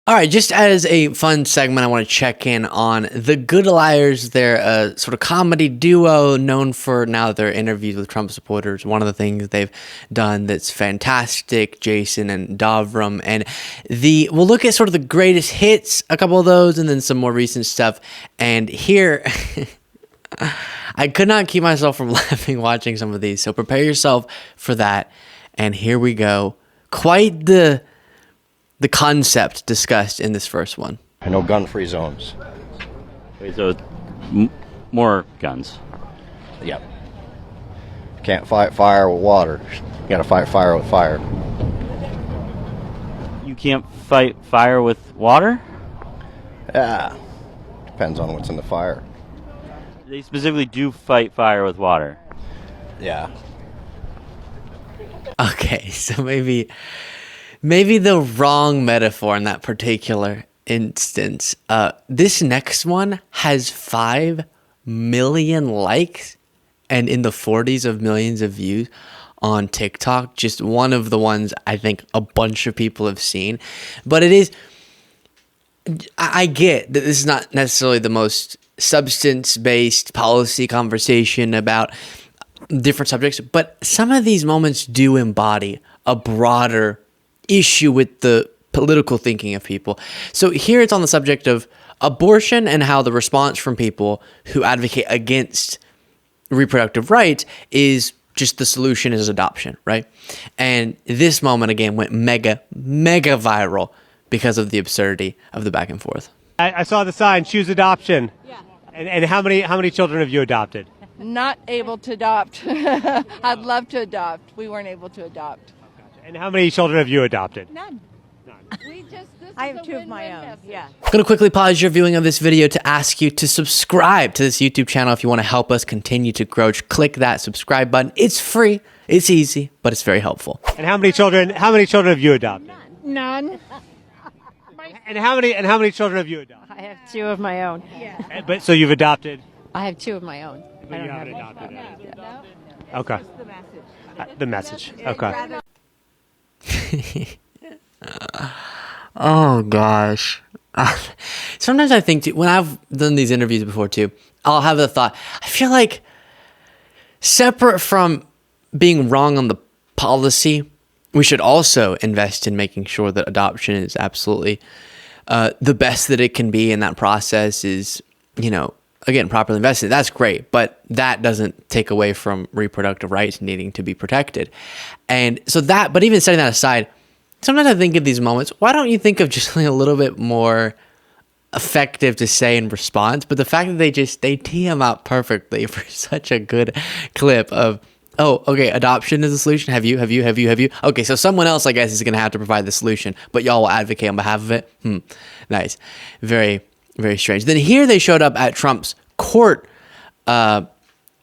All right, just as a fun segment, I want to check in on The Good Liars. They're a sort of comedy duo known for now their interviews with Trump supporters. One of the things they've done that's fantastic, Jason and Davram. And we'll look at sort of the greatest hits, a couple of those, and then some more recent stuff. And here, I could not keep myself from laughing watching some of these. So prepare yourself for that. And here we go. Quite the concept discussed in this first one. No gun-free zones. Wait, so more guns. Yep. Can't fight fire with water. You gotta fight fire with fire. You can't fight fire with water? Yeah. Depends on what's in the fire. They specifically do fight fire with water. Yeah. Okay, so maybe the wrong metaphor in that particular instance. This next one has 5 million likes and in the 40s of millions of views on TikTok. Just one of the ones I think a bunch of people have seen. But it is, I get that this is not necessarily the most substance-based policy conversation about different subjects, but some of these moments do embody a broader issue with the political thinking of people. So here it's on the subject of abortion and how the response from people who advocate against reproductive rights is just the solution is adoption, right? And this moment again went mega viral because of the absurdity of the back and forth. I saw the sign, choose adoption. Yeah. And how many children have you adopted? Not able to adopt. I'd love to adopt. We weren't able to adopt. And how many children have you adopted? None. This I is have a 2 of my win-win own. message. Yeah. I'm going to quickly pause your viewing of this video to ask you to subscribe to this YouTube channel if you want to help us continue to grow. Just click that subscribe button. It's free, it's easy, but it's very helpful. And how many children have you adopted? None. And how many children have you adopted? I have 2 of my own. But so you've adopted, I have 2 of my own. but you haven't adopted. No, Okay. the message. The message. Okay. Oh gosh. Sometimes I think when I've done these interviews before too, I'll have the thought, I feel like separate from being wrong on the policy, we should also invest in making sure that adoption is absolutely the best that it can be, and that process is, again, properly invested. That's great, but that doesn't take away from reproductive rights needing to be protected. And so but even setting that aside, sometimes I think of these moments, why don't you think of just something a little bit more effective to say in response? But the fact that they tee them out perfectly for such a good clip of, oh, okay, adoption is the solution. Have you? Okay, so someone else, I guess, is going to have to provide the solution, but y'all will advocate on behalf of it. Nice. Very, very strange. Then here they showed up at Trump's court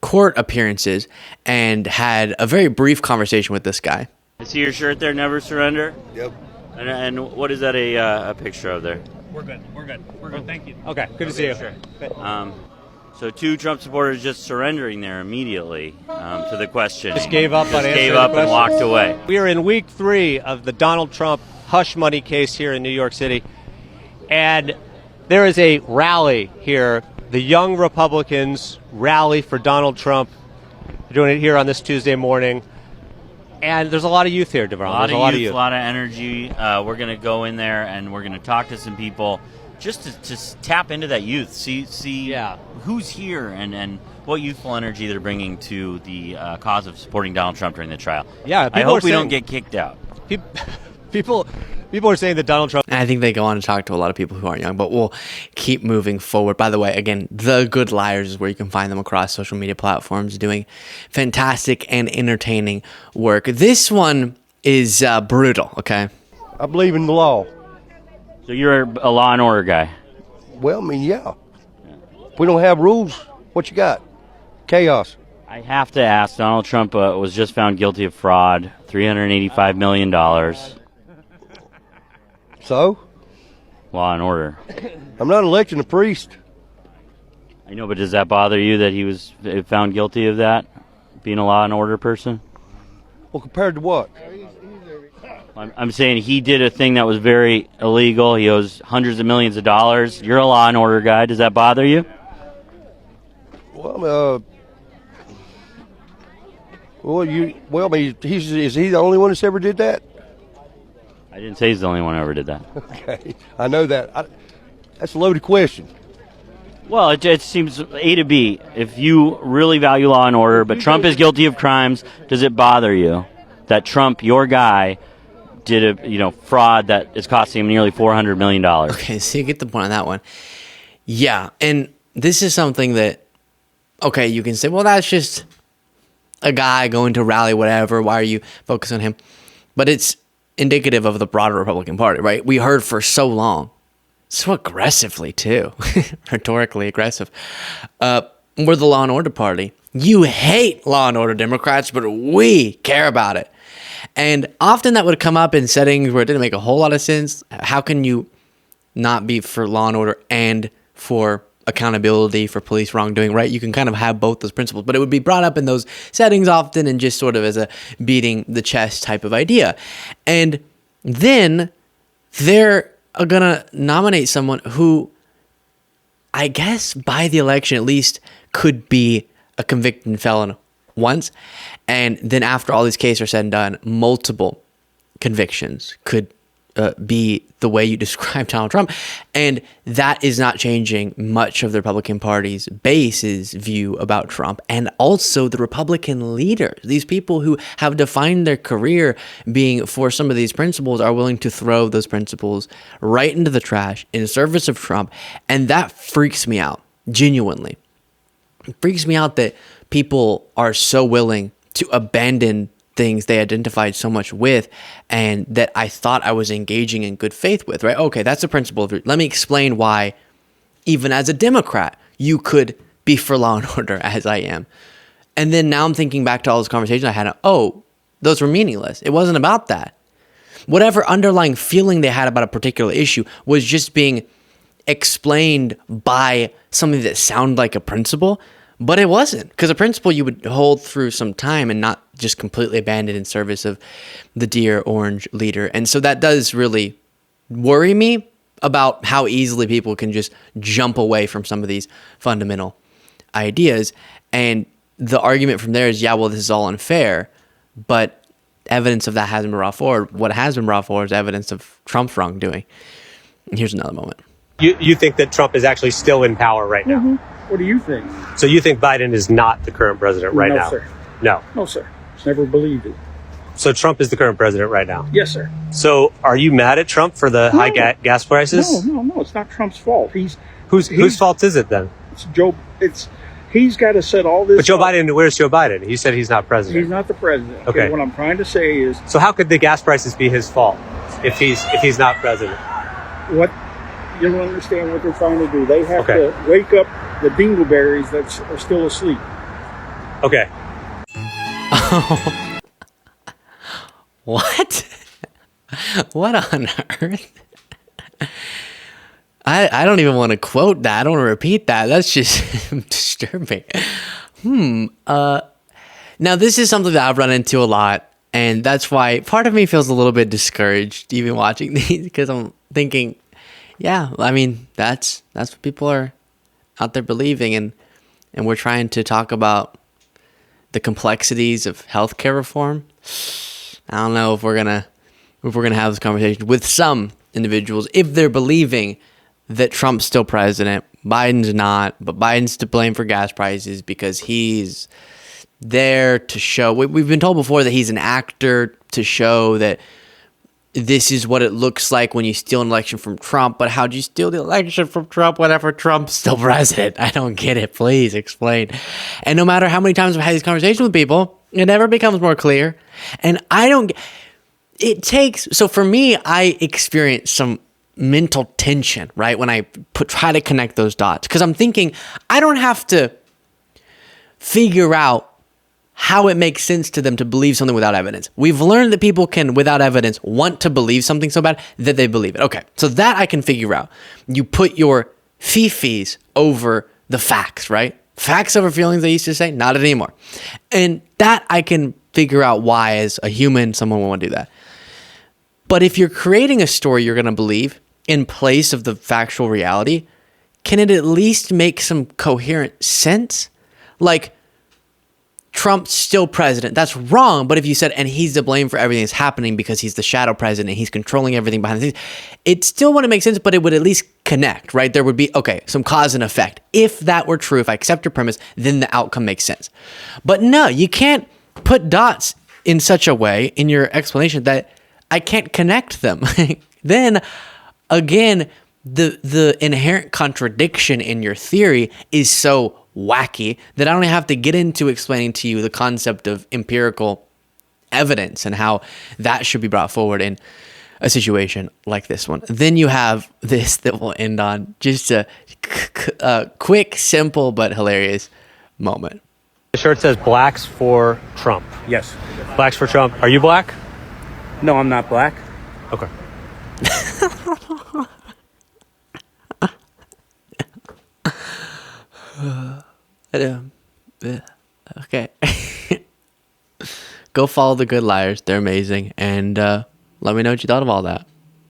appearances and had a very brief conversation with this guy. I see your shirt there, Never Surrender? Yep. And what is that a picture of there? We're good. Thank you. Okay. Good to see you. So 2 Trump supporters just surrendering there immediately to the question. Just gave up on Just answering gave the up and question. walked away. We are in week 3 of the Donald Trump hush money case here in New York City, and there is a rally here. The Young Republicans rally for Donald Trump. They're doing it here on this Tuesday morning. And there's a lot of youth here, Devon. A lot of youth, a lot of energy. We're going to go in there and we're going to talk to some people just to tap into that youth, see who's here and what youthful energy they're bringing to the cause of supporting Donald Trump during the trial. Yeah, I hope we don't get kicked out. People are saying that Donald Trump. And I think they go on to talk to a lot of people who aren't young, but we'll keep moving forward. By the way, again, The Good Liars is where you can find them across social media platforms doing fantastic and entertaining work. This one is brutal, okay? I believe in the law. So you're a law and order guy. Well, I mean, yeah. If we don't have rules, what you got? Chaos. I have to ask, Donald Trump was just found guilty of fraud, $385 million. So? Law and order. I'm not electing a priest. I know, but does that bother you that he was found guilty of that, being a law and order person? Well, compared to what? I'm saying he did a thing that was very illegal. He owes hundreds of millions of dollars. You're a law and order guy. Does that bother you? Well, I mean, is he the only one that's ever did that? I didn't say he's the only one who ever did that. Okay, I know that. That's a loaded question. Well, it seems A to B. If you really value law and order, but Trump is guilty of crimes, does it bother you that Trump, your guy, did a fraud that is costing him nearly $400 million? Okay, so you get the point on that one. Yeah, and this is something that, okay, you can say, well, that's just a guy going to a rally, whatever. Why are you focused on him? But it's indicative of the broader Republican Party, right? We heard for so long, so aggressively too, rhetorically aggressive. We're the law and order party. You hate law and order Democrats, but we care about it. And often that would come up in settings where it didn't make a whole lot of sense. How can you not be for law and order and for accountability for police wrongdoing, right? You can kind of have both those principles, but it would be brought up in those settings often and just sort of as a beating the chest type of idea. And then they're going to nominate someone who, I guess by the election at least, could be a convicted felon once. And then after all these cases are said and done, multiple convictions could be the way you describe Donald Trump. And that is not changing much of the Republican Party's base's view about Trump. And also the Republican leaders, these people who have defined their career being for some of these principles, are willing to throw those principles right into the trash in service of Trump. And that freaks me out, genuinely. It freaks me out that people are so willing to abandon things they identified so much with and that I thought I was engaging in good faith with, right? Okay, that's the principle. Let me explain why, even as a Democrat, you could be for law and order as I am. And then now I'm thinking back to all those conversations I had. Oh, those were meaningless. It wasn't about that. Whatever underlying feeling they had about a particular issue was just being explained by something that sounded like a principle. But it wasn't, because a principle you would hold through some time and not just completely abandon in service of the dear orange leader. And so that does really worry me about how easily people can just jump away from some of these fundamental ideas. And the argument from there is, yeah, well, this is all unfair, but evidence of that hasn't been brought forward. What has been brought forward is evidence of Trump's wrongdoing. And here's another moment. You think that Trump is actually still in power right now? Mm-hmm. What do you think? So you think Biden is not the current president right now? No, sir. No. No, sir. Never believed it. So Trump is the current president right now? Yes, sir. So are you mad at Trump for the high gas prices? No. It's not Trump's fault. Whose fault is it then? It's Joe. He's got to set all this. But Joe Biden, where's Joe Biden? He said he's not president. He's not the president. Okay. What I'm trying to say is. So how could the gas prices be his fault if he's not president? What you don't understand what they're trying to do. They have to wake up the dingleberries that are still asleep. Okay. What? What on earth? I don't even want to quote that. I don't want to repeat that. That's just disturbing. Now, this is something that I've run into a lot, and that's why part of me feels a little bit discouraged even watching these, because I'm thinking, yeah, I mean, that's what people are out there believing, and we're trying to talk about the complexities of healthcare reform. I don't know if we're gonna have this conversation with some individuals if they're believing that Trump's still president, Biden's not, but Biden's to blame for gas prices because he's there to show. We've been told before that he's an actor to show that this is what it looks like when you steal an election from Trump. But how'd you steal the election from Trump whenever Trump's still president? I don't get it. Please explain. And no matter how many times I've had these conversations with people, it never becomes more clear. And so for me, I experience some mental tension, right? When I try to connect those dots, because I'm thinking I don't have to figure out how it makes sense to them to believe something without evidence. We've learned that people can, without evidence, want to believe something so bad that they believe it. Okay, so that I can figure out. You put your fifis over the facts, right? Facts over feelings, they used to say, not anymore. And that I can figure out why, as a human, someone would want to do that. But if you're creating a story you're going to believe in place of the factual reality, can it at least make some coherent sense? Like, Trump's still president. That's wrong. But if you said, and he's to blame for everything that's happening because he's the shadow president and he's controlling everything behind the scenes, it still wouldn't make sense, but it would at least connect, right? There would be, okay, some cause and effect. If that were true, if I accept your premise, then the outcome makes sense. But no, you can't put dots in such a way in your explanation that I can't connect them. Then, again, the inherent contradiction in your theory is so wacky that I don't have to get into explaining to you the concept of empirical evidence and how that should be brought forward in a situation like this one. Then you have this that will end on just a quick, simple, but hilarious moment. The shirt says blacks for Trump. Yes. Blacks for Trump. Are you black? No, I'm not black. Okay. Okay. Go follow the Good Liars. They're amazing. And let me know what you thought of all that.